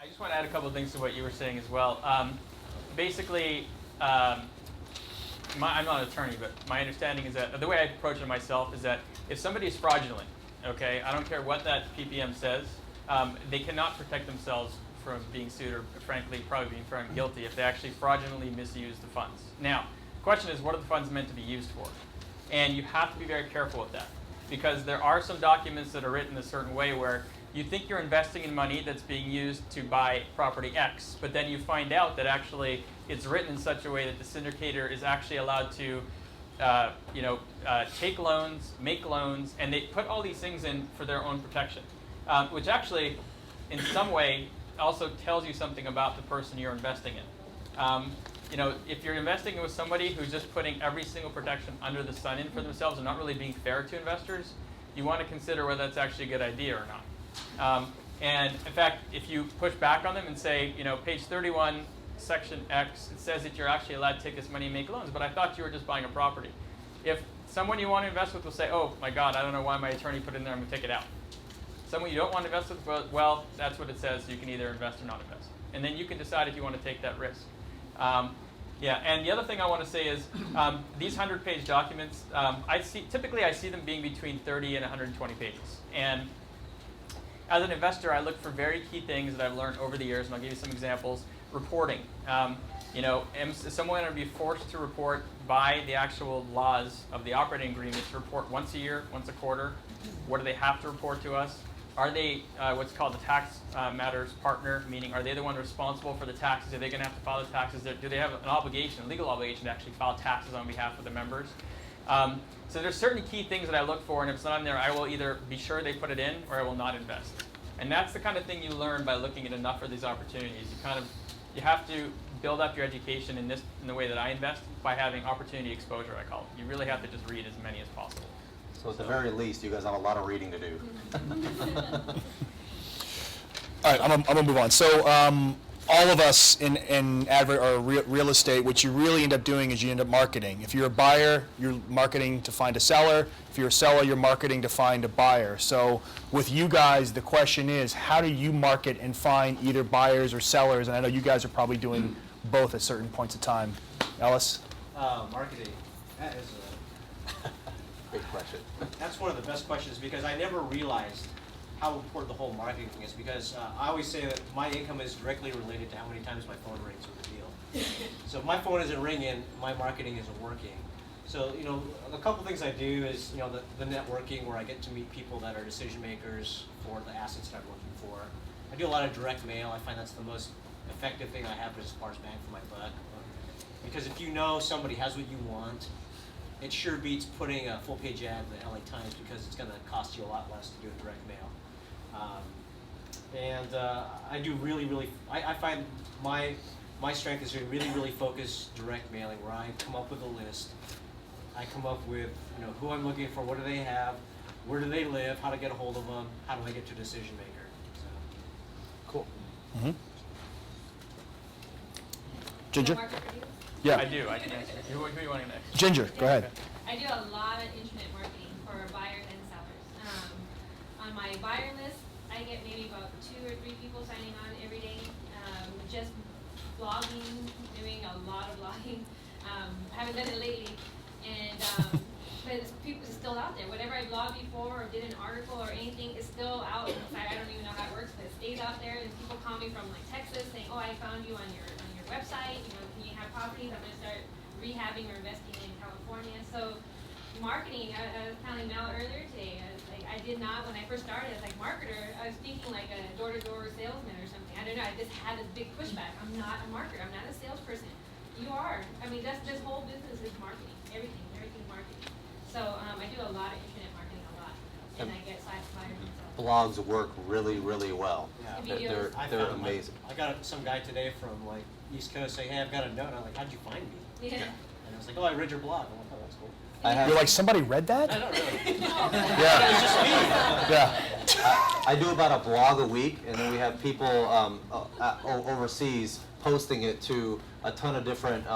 just want to add a couple of things to what you were saying as well. Basically, I'm not an attorney, but my understanding is that the way I approach it myself is that if somebody is fraudulent, okay, I don't care what that PPM says, they cannot protect themselves from being sued or, frankly, probably being found guilty if they actually fraudulently misuse the funds. Now, the question is, what are the funds meant to be used for? And you have to be very careful with that, because there are some documents that are written a certain way where you think you're investing in money that's being used to buy property X, but then you find out that actually it's written in such a way that the syndicator is actually allowed to take loans, make loans, and they put all these things in for their own protection, which actually, in some way, also tells you something about the person you're investing in. If you're investing with somebody who's just putting every single protection under the sun in for themselves and not really being fair to investors, you want to consider whether that's actually a good idea or not. And in fact, if you push back on them and say, page 31, section X, it says that you're actually allowed to take this money and make loans, but I thought you were just buying a property. If someone you want to invest with will say, oh my God, I don't know why my attorney put it in there, I'm going to take it out. Someone you don't want to invest with, well, that's what it says, so you can either invest or not invest. And then you can decide if you want to take that risk. And the other thing I want to say is these 100-page documents, typically I see them being between 30 and 120 pages. And as an investor, I look for very key things that I've learned over the years, and I'll give you some examples. Reporting. Is someone going to be forced to report by the actual laws of the operating agreement to report once a year, once a quarter? What do they have to report to us? Are they what's called the tax matters partner, meaning are they the one responsible for the taxes? Are they going to have to file the taxes? Do they have an obligation, a legal obligation to actually file taxes on behalf of the members? So there's certain key things that I look for, and if it's not in there, I will either be sure they put it in or I will not invest. And that's the kind of thing you learn by looking at enough of these opportunities. You have to build up your education in the way that I invest by having opportunity exposure, I call it. You really have to just read as many as possible. So at the very least, you guys have a lot of reading to do. All right, I'm gonna move on. So all of us in real estate, what you really end up doing is you end up marketing. If you're a buyer, you're marketing to find a seller. If you're a seller, you're marketing to find a buyer. So with you guys, the question is, how do you market and find either buyers or sellers? And I know you guys are probably doing both at certain points of time. Ellis? Marketing. That is Big question. that's one of the best questions, because I never realized how important the whole marketing thing is, because I always say that my income is directly related to how many times my phone rings with a deal. So if my phone isn't ringing, my marketing isn't working. So, a couple things I do is, the networking, where I get to meet people that are decision makers for the assets that I'm looking for. I do a lot of direct mail. I find that's the most effective thing I have as far as bang for my buck. Because if you know somebody has what you want, it sure beats putting a full-page ad in the LA Times, because it's going to cost you a lot less to do a direct mail. I do I find my strength is doing really focused direct mailing, where I come up with a list. I come up with who I'm looking for, what do they have, where do they live, how to get a hold of them, how do I get to a decision maker. So. Cool. Mm-hmm. Ginger? Yeah. I do. I can answer. Who are you wanting next? Ginger, go ahead. I do a lot of internet marketing for buyers and sellers. On my buyer list, I get maybe about 2 or 3 people signing on every day. Just blogging, doing a lot of blogging. I haven't done it lately, but it's still out there. Whatever I blogged before or did an article or anything is still out. I don't even know how it works, but it stays out there. And people call me from Texas saying, "Oh, I found you on your website. Can you have properties? I'm going to start rehabbing or investing in California." So marketing, I was telling Mel earlier today, I did not, when I first started as marketer, I was thinking like a door-to-door salesman or something. I don't know, I just had this big pushback. I'm not a marketer, I'm not a salesperson. You are. This whole business is marketing, everything marketing. So I do a lot of internet marketing, and I get side buyers and stuff. Blogs work really well. Yeah. They're amazing. I got some guy today from East Coast saying, "Hey, I've got a note." I'm like, "How'd you find me?" Yeah. And I was like, "Oh, I read your blog." I'm like, "Oh, that's cool." You're like, somebody read that? I don't really. Yeah. It's just me. Yeah. I do about a blog a week, and then we have people overseas posting it to a ton of different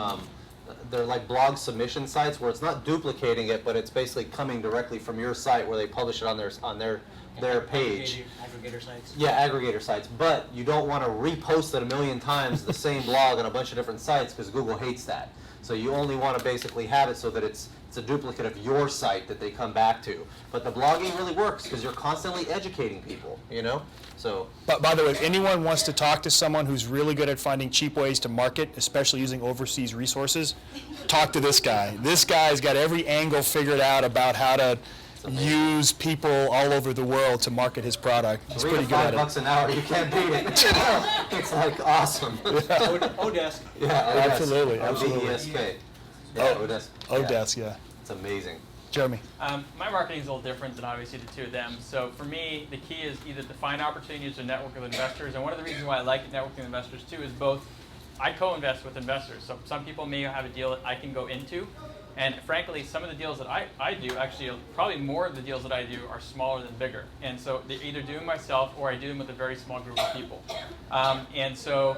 they're like blog submission sites where it's not duplicating it, but it's basically coming directly from your site where they publish it on their page. Aggregator sites. Yeah, aggregator sites, but you don't want to repost it a million times the same blog on a bunch of different sites because Google hates that. So you only want to basically have it so that it's a duplicate of your site that they come back to. But the blogging really works because you're constantly educating people, you know? So. But by the way, if anyone wants to talk to someone who's really good at finding cheap ways to market, especially using overseas resources, talk to this guy. This guy's got every angle figured out about how to use people all over the world to market his product. He's pretty good at it. $5 an hour, you can't beat it. It's like awesome. Odesk. Yeah, Absolutely, absolutely. ODESK. Yeah, Odesk. Odesk, yeah. It's amazing. Jeremy. My marketing is a little different than obviously the two of them. So for me, the key is either to find opportunities or network with investors. And one of the reasons why I like networking with investors too is both I co-invest with investors. So some people may have a deal that I can go into. And frankly, some of the deals that I do, actually probably more of the deals that I do are smaller than bigger. And so they either do them myself or I do them with a very small group of people. And so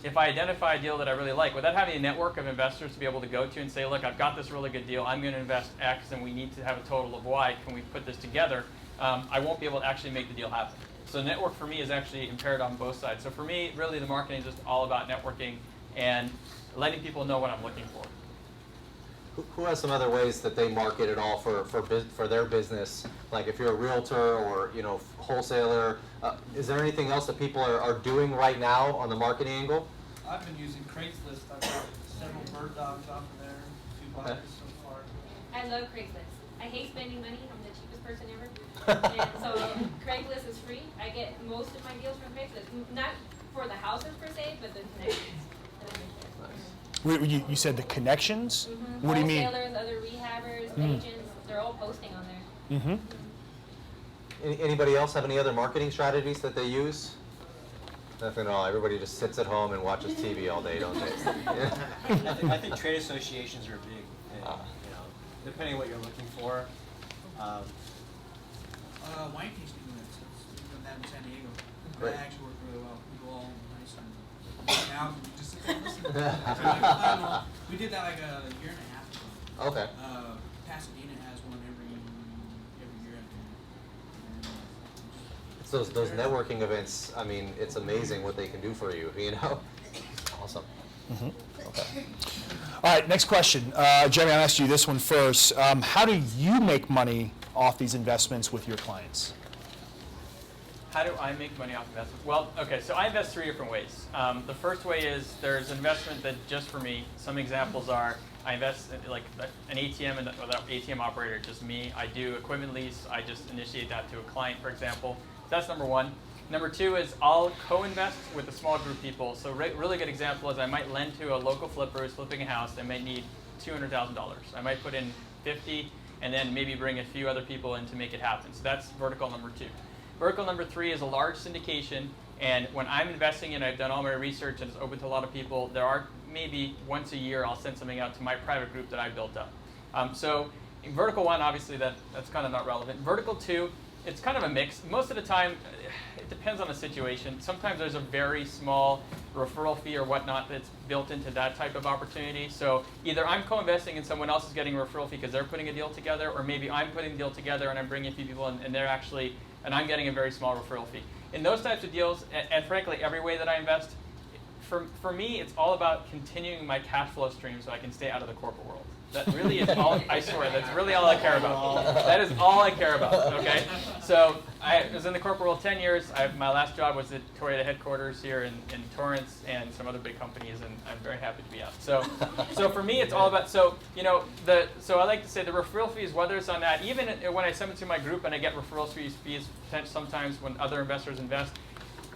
if I identify a deal that I really like, without having a network of investors to be able to go to and say, look, I've got this really good deal, I'm going to invest X and we need to have a total of Y, can we put this together? I won't be able to actually make the deal happen. So network for me is actually impaired on both sides. So for me, really the marketing is just all about networking and letting people know what I'm looking for. Who has some other ways that they market it all for their business? Like if you're a realtor or wholesaler, is there anything else that people are doing right now on the marketing angle? I've been using Craigslist. I've got several bird dogs off of there, 2 buyers so far. I love Craigslist. I hate spending money. I'm the cheapest person ever. And so Craigslist is free. I get most of my deals from Craigslist. Not for the houses per se, but the connections that I make there. You said the connections? Mm-hmm. What do you mean? Wholesalers, other rehabbers, agents, they're all posting on there. Mm-hmm. Anybody else have any other marketing strategies that they use? Nothing at all. Everybody just sits at home and watches TV all day, don't they? Yeah. I think trade associations are a big thing, depending on what you're looking for. Wine tasting events. We've done that in San Diego. Great. That actually worked really well. We go all nice and now we just sit there and listen. We did that like a year and a half ago. Okay. Pasadena has one every year, I think. It's those networking events. I mean, it's amazing what they can do for you. Awesome. Mm-hmm. Okay. All right, next question. Jeremy, I'll ask you this one first. How do you make money off these investments with your clients? How do I make money off investments? Well, okay, so I invest 3 different ways. The first way is there's investment that just for me. Some examples are I invest in like an ATM and without ATM operator, just me. I do equipment lease. I just initiate that to a client, for example. That's number 1. Number 2 is I'll co-invest with a small group of people. So really good example is I might lend to a local flipper who's flipping a house. They might need $200,000. I might put in 50 and then maybe bring a few other people in to make it happen. So that's vertical number 2. Vertical number 3 is a large syndication, and when I'm investing in, I've done all my research and it's open to a lot of people, there are maybe once a year I'll send something out to my private group that I built up. So in vertical 1, obviously that's kind of not relevant. Vertical 2, it's kind of a mix. Most of the time, it depends on the situation. Sometimes there's a very small referral fee or whatnot that's built into that type of opportunity. So either I'm co-investing and someone else is getting a referral fee because they're putting a deal together, or maybe I'm putting the deal together and I'm bringing a few people in, and they're actually, and I'm getting a very small referral fee. In those types of deals, and frankly, every way that I invest, for me, it's all about continuing my cash flow stream so I can stay out of the corporate world. That really is all, I swear, that's really all I care about. That is all I care about, okay? So I was in the corporate world 10 years. My last job was at Toyota headquarters here in Torrance and some other big companies, and I'm very happy to be out. So for me, it's all about, so I like to say the referral fees, whether it's on that, even when I send it to my group and I get referral fees sometimes when other investors invest,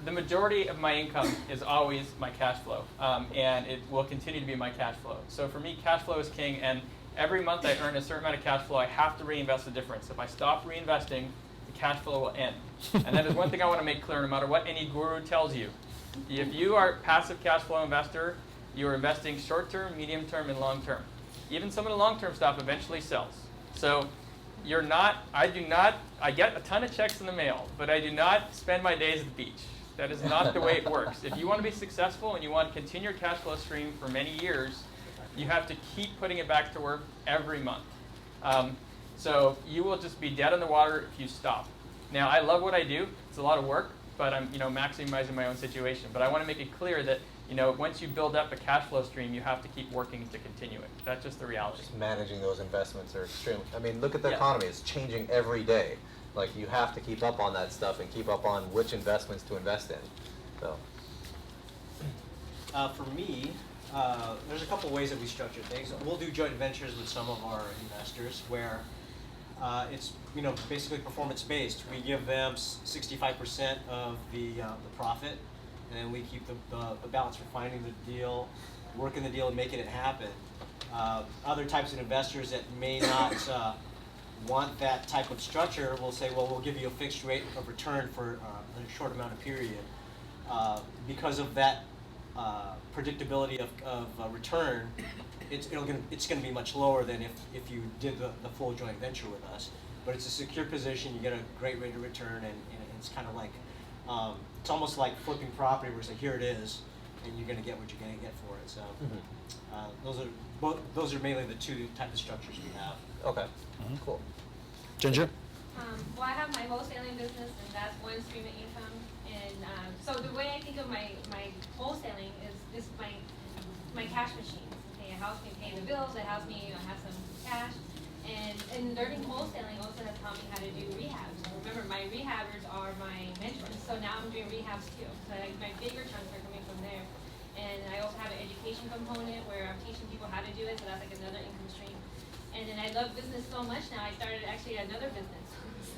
the majority of my income is always my cash flow, and it will continue to be my cash flow. So for me, cash flow is king, and every month I earn a certain amount of cash flow. I have to reinvest the difference. If I stop reinvesting, the cash flow will end. And that is one thing I want to make clear, no matter what any guru tells you. If you are a passive cash flow investor, you are investing short-term, medium-term, and long-term. Even some of the long-term stuff eventually sells. So I get a ton of checks in the mail, but I do not spend my days at the beach. That is not the way it works. If you want to be successful and you want to continue your cash flow stream for many years, You have to keep putting it back to work every month. So you will just be dead in the water if you stop. Now, I love what I do. It's a lot of work, but I'm maximizing my own situation. But I want to make it clear that once you build up a cash flow stream, you have to keep working to continue it. That's just the reality. Just managing those investments are extremely, I mean, look at the Yeah. economy, it's changing every day. Like, you have to keep up on that stuff and keep up on which investments to invest in, so. For me, there's a couple ways that we structure things. We'll do joint ventures with some of our investors where it's basically performance based. We give them 65% of the profit, and then we keep the balance for finding the deal, working the deal, and making it happen. Other types of investors that may not want that type of structure will say, well, we'll give you a fixed rate of return for a short amount of period. Because of that predictability of return, it's going to be much lower than if you did the full joint venture with us. But it's a secure position. You get a great rate of return, and it's kind of like it's almost like flipping property, where it's like, here it is, and you're going to get what you're going to get for it. So those are mainly the two types of structures we have. Okay, cool. Ginger? Well, I have my wholesaling business, and that's one stream of income. And so the way I think of my wholesaling is my cash machines. Okay, it helps me pay the bills. It helps me have some cash. And learning wholesaling also has taught me how to do rehabs. Remember, my rehabbers are my mentors. So now I'm doing rehabs too. So my bigger chunks are coming from there. And I also have an education component where I'm teaching people how to do it. So that's like another income stream. And then I love business so much now, I started actually another business.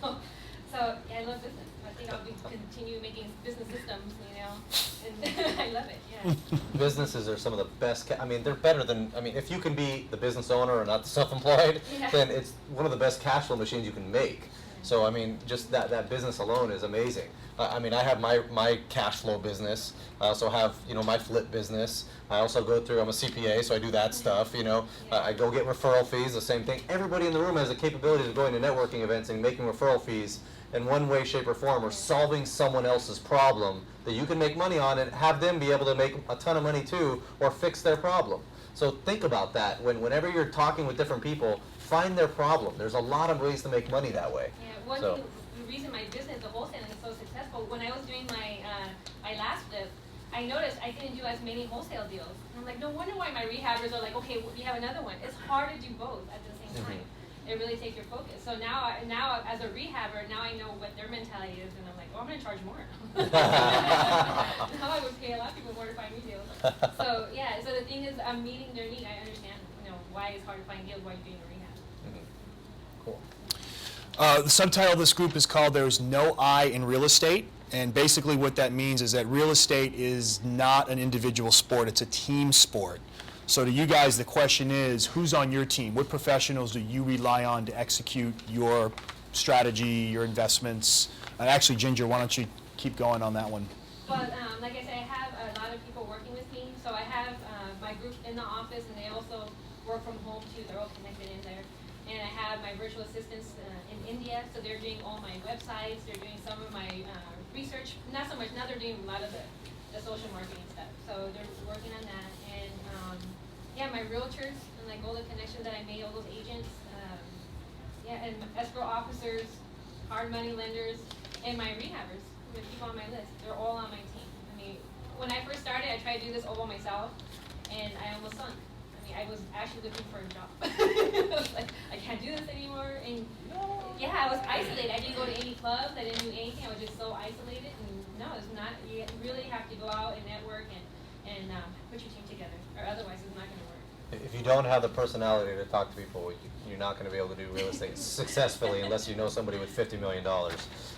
So yeah, I love business. I think I'll continue making business systems, and I love it, yeah. Businesses are some of the best, I mean, they're better than, I mean, if you can be the business owner and not the self-employed, Yeah. then it's one of the best cash flow machines you can make. So, I mean, just that business alone is amazing. I mean, I have my cash flow business. I also have, my flip business. I also go through, I'm a CPA, so I do that stuff, I go get referral fees, the same thing. Everybody in the room has the capability of going to networking events and making referral fees in one way, shape, or form, or solving someone else's problem that you can make money on and have them be able to make a ton of money too, or fix their problem. So think about that. Whenever you're talking with different people, find their problem. There's a lot of ways to make money that way. Yeah, one So. thing, the reason my business, the wholesaling, is so successful, when I was doing my last flip, I noticed I didn't do as many wholesale deals. And I'm like, no wonder why my rehabbers are like, okay, we have another one. It's hard to do both at the same time. It really takes your focus. So now as a rehabber, now I know what their mentality is, and I'm like, oh, I'm going to charge more. Now I would pay a lot of people more to find me deals. So yeah, so the thing is, I'm meeting their need. I understand, why it's hard to find deals while you're doing a rehab. Cool. The subtitle of this group is called There's No I in Real Estate. And basically what that means is that real estate is not an individual sport, it's a team sport. So to you guys, the question is, who's on your team? What professionals do you rely on to execute your strategy, your investments? And actually, Ginger, why don't you keep going on that one? Well, like I said, I have a lot of people working with me. So I have my group in the office, and they also work from home too. They're all connected in there. And I have my virtual assistants in India, so they're doing all my websites. They're doing some of my research. Not so much. Now they're doing a lot of the social marketing stuff. So they're working on that. And yeah, my realtors and like all the connections that I made, all those agents. Yeah, and escrow officers, hard money lenders, and my rehabbers, the people on my list. They're all on my team. I mean, when I first started, I tried to do this all by myself, and I almost sunk. I mean, I was actually looking for a job. I was like, I can't do this anymore. And yeah, I was isolated. I didn't go to any clubs. I didn't do anything. I was just so isolated. And no, it's not. You really have to go out and network and put your team together, or otherwise it's not going to work. If you don't have the personality to talk to people, you're not going to be able to do real estate successfully unless you know somebody with $50 million.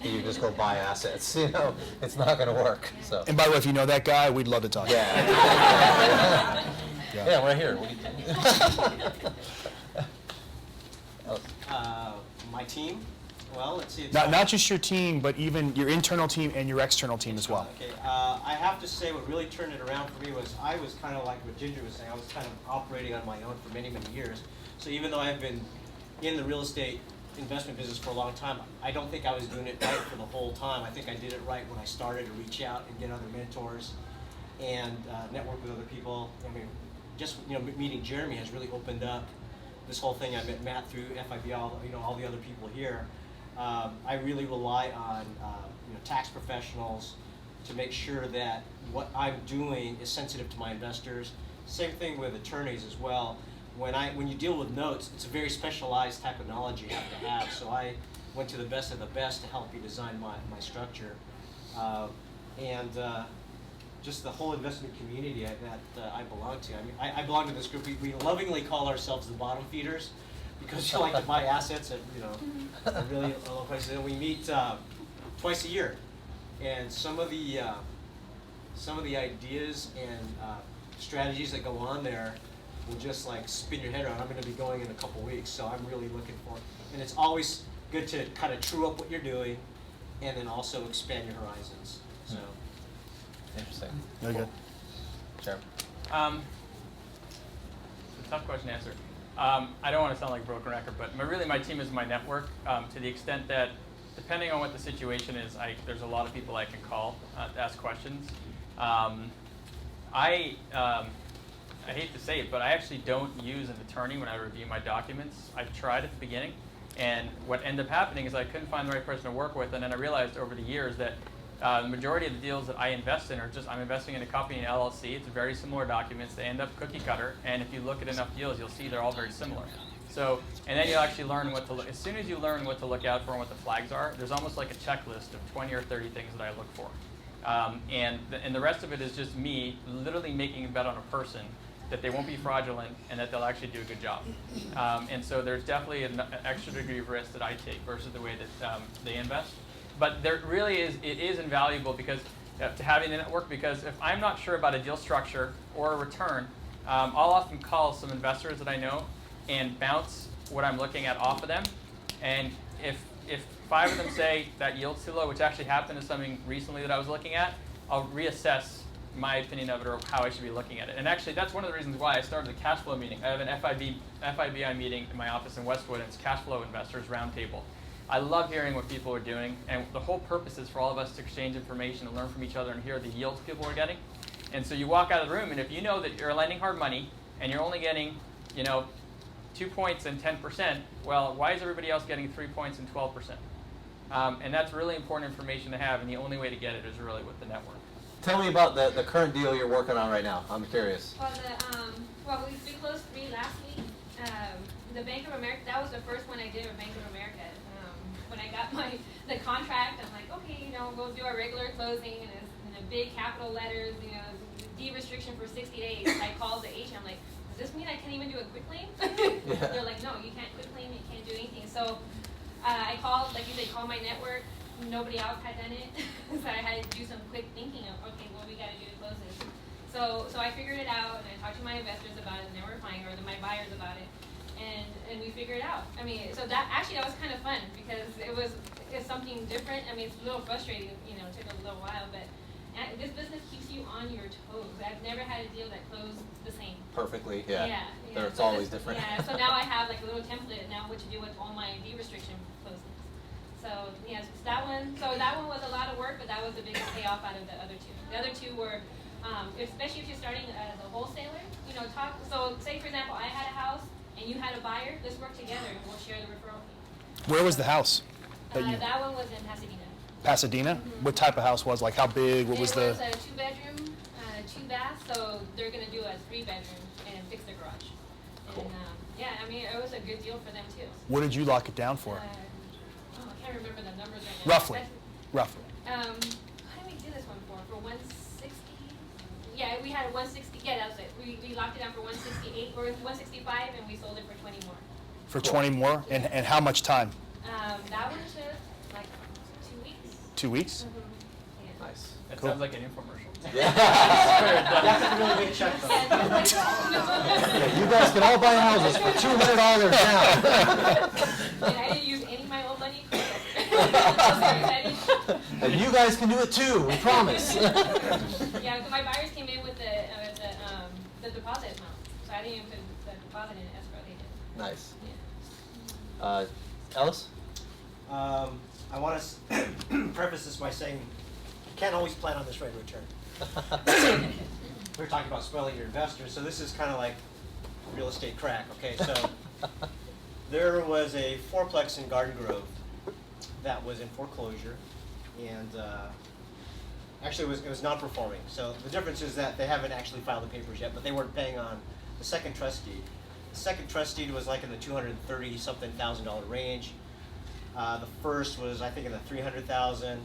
You just go buy assets. It's not going to work. So. And by the way, if you know that guy, we'd love to talk. Yeah. Yeah, right here. What do you think? My team, well, let's see. It's Not just your team, but even your internal team and your external team as well. Okay, I have to say what really turned it around for me was I was kind of like what Ginger was saying. I was kind of operating on my own for many, many years. So even though I've been in the real estate investment business for a long time, I don't think I was doing it right for the whole time. I think I did it right when I started to reach out and get other mentors and network with other people. I mean, just meeting Jeremy has really opened up this whole thing. I met Matt through FIB, all the other people here. I really rely on tax professionals to make sure that what I'm doing is sensitive to my investors. Same thing with attorneys as well. When you deal with notes, it's a very specialized type of knowledge you have to have. So I went to the best of the best to help me design my structure. Just the whole investment community that I belong to. I mean, I belong to this group. We lovingly call ourselves the bottom feeders because you like to buy assets at at really low prices. And we meet twice a year, and some of the ideas and strategies that go on there will just like spin your head around. I'm going to be going in a couple weeks, so I'm really looking for it. And it's always good to kind of true up what you're doing, and then also expand your horizons. So. Interesting. Very good. Sure. It's a tough question to answer. I don't want to sound like a broken record, but really my team is my network to the extent that depending on what the situation is, there's a lot of people I can call to ask questions. I hate to say it, but I actually don't use an attorney when I review my documents. I've tried at the beginning, and what ended up happening is I couldn't find the right person to work with, and then I realized over the years that the majority of the deals that I invest in are just, I'm investing in a company, an LLC. It's very similar documents. They end up cookie cutter. And if you look at enough deals, you'll see they're all very similar. So, and then you'll actually learn what to look, as soon as you learn what to look out for and what the flags are, there's almost like a checklist of 20 or 30 things that I look for. And the rest of it is just me literally making a bet on a person that they won't be fraudulent and that they'll actually do a good job. And so there's definitely an extra degree of risk that I take versus the way that they invest. But there really is, it is invaluable because to having a network, because if I'm not sure about a deal structure or a return, I'll often call some investors that I know and bounce what I'm looking at off of them. And if 5 of them say that yield's too low, which actually happened to something recently that I was looking at, I'll reassess my opinion of it or how I should be looking at it. And actually, that's one of the reasons why I started the cash flow meeting. I have an FIBI meeting in my office in Westwood, and it's cash flow investors roundtable. I love hearing what people are doing, and the whole purpose is for all of us to exchange information and learn from each other and hear the yields people are getting. And so you walk out of the room, and if you know that you're lending hard money and you're only getting, 2 points and 10%, well, why is everybody else getting 3 points and 12%? And that's really important information to have, and the only way to get it is really with the network. Tell me about the current deal you're working on right now. I'm curious. Well, we closed 3 last week. The Bank of America, that was the first one I did with Bank of America. When I got the contract, I'm like, okay, we'll do our regular closing, and it's in the big capital letters, de-restriction for 60 days. I called the agent, I'm like, does this mean I can't even do a quick claim? Yeah. They're like, no, you can't quick claim, you can't do anything. So I called, like you say, call my network. Nobody else had done it, so I had to do some quick thinking of, okay, what we got to do to close this. So I figured it out, and I talked to my investors about it, and they were fine, or my buyers about it. And we figured it out. I mean, so that was kind of fun because it's something different. I mean, it's a little frustrating, it took a little while, but this business keeps you on your toes. I've never had a deal that closed the same. Perfectly, yeah. It's So always different. Yeah, so now I have like a little template now what to do with all my de-restriction closings. So yes, that one was a lot of work, but that was the biggest payoff out of the other 2. The other 2 were, especially if you're starting as a wholesaler, so say for example, I had a house, and you had a buyer, let's work together and we'll share the referral fee. Where was the house? That one was in Pasadena. Pasadena? Mm-hmm. What type of house was? Like how big? What was the? It was a 2-bedroom, 2-bath, so they're going to do a 3-bedroom and fix their garage. Cool. And it was a good deal for them too. What did you lock it down for? I can't remember the numbers right now. Roughly. Roughly. How did we do this one for? For 160? Yeah, we had 160. Yeah, that was it. We locked it down for 168 or 165, and we sold it for 20 more. For 20 more? And how much time? That one took like 2 weeks. 2 weeks? Yeah. Nice. That Cool. sounds like an infomercial. That's a really big check, though. Yeah, you guys can all buy houses for $200 down. And I didn't use any of my own money. And you guys can do it too, we promise. Yeah, so my buyers came in with the deposit amount, so I didn't even put the deposit in escrow. They did. Nice. Yeah. Ellis? I want to preface this by saying you can't always plan on this rate of return. we were talking about spoiling your investors, so this is kind of like real estate crack, okay? So there was a fourplex in Garden Grove that was in foreclosure, and actually it was non-performing. So the difference is that they haven't actually filed the papers yet, but they weren't paying on the second trust deed. The second trust deed was like in the $230-something thousand range. The first was, I think, in the $300,000.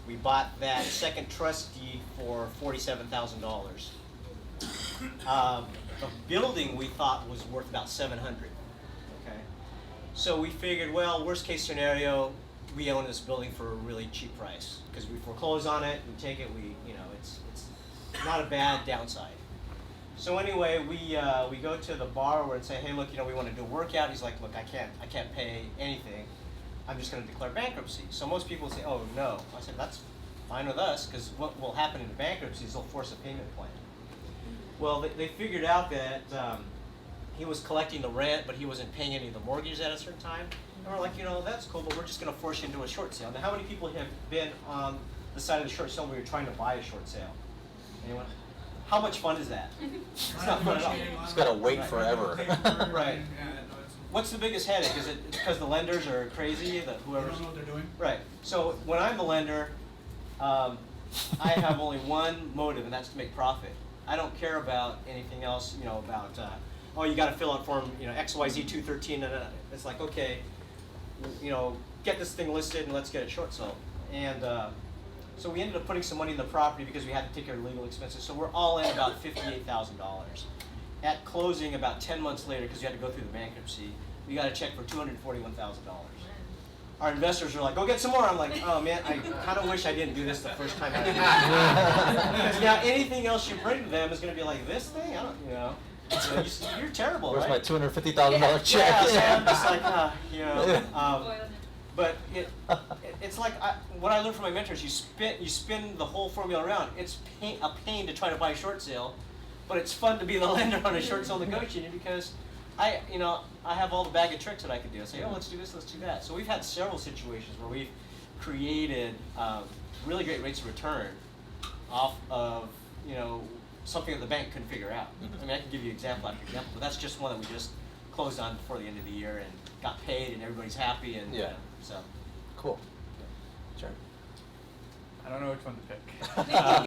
We bought that second trust deed for $47,000. The building we thought was worth about $700. Okay, so we figured, well, worst case scenario, we own this building for a really cheap price because we foreclose on it, we take it, it's not a bad downside. So anyway, we go to the borrower and say, hey, look, we want to do a workout. He's like, look, I can't pay anything. I'm just going to declare bankruptcy. So most people say, oh no. I said, that's fine with us, because what will happen in a bankruptcy is they'll force a payment plan. Well, they figured out that he was collecting the rent, but he wasn't paying any of the mortgages at a certain time. And we're like, that's cool, but we're just going to force you into a short sale. Now, how many people have been on the side of the short sale where you're trying to buy a short sale? Anyone? How much fun is that? It's not fun at all. Just gotta wait forever. Right. What's the biggest headache? Is it because the lenders are crazy? That They whoever's don't know what they're doing. right. So when I'm the lender, I have only one motive, and that's to make profit. I don't care about anything else. About oh, you got to fill out form XYZ 213. It's like, okay, get this thing listed and let's get it short sold. And so we ended up putting some money in the property because we had to take care of legal expenses. So we're all in about $58,000. At closing, about 10 months later, because you had to go through the bankruptcy, we got a check for $241,000. Our investors are like, go get some more. I'm like, oh man, I kind of wish I didn't do this the first time I did it. Because now anything else you bring to them is going to be like, this thing? I don't, you're terrible, Where's right? my $250,000 check? Yeah, so I'm just like, but it's like what I learned from my mentors. You spin the whole formula around. It's a pain to try to buy a short sale, but it's fun to be the lender on a short sale negotiating because I have all the bag of tricks that I could do. I say, oh, let's do this, let's do that. So we've had several situations where we've created really great rates of return off of something that the bank couldn't figure out. I mean, I can give you example after example, but that's just one that we just closed on before the end of the year and got paid, and everybody's happy, and Yeah. so. Cool. Sure. I don't know which one to pick.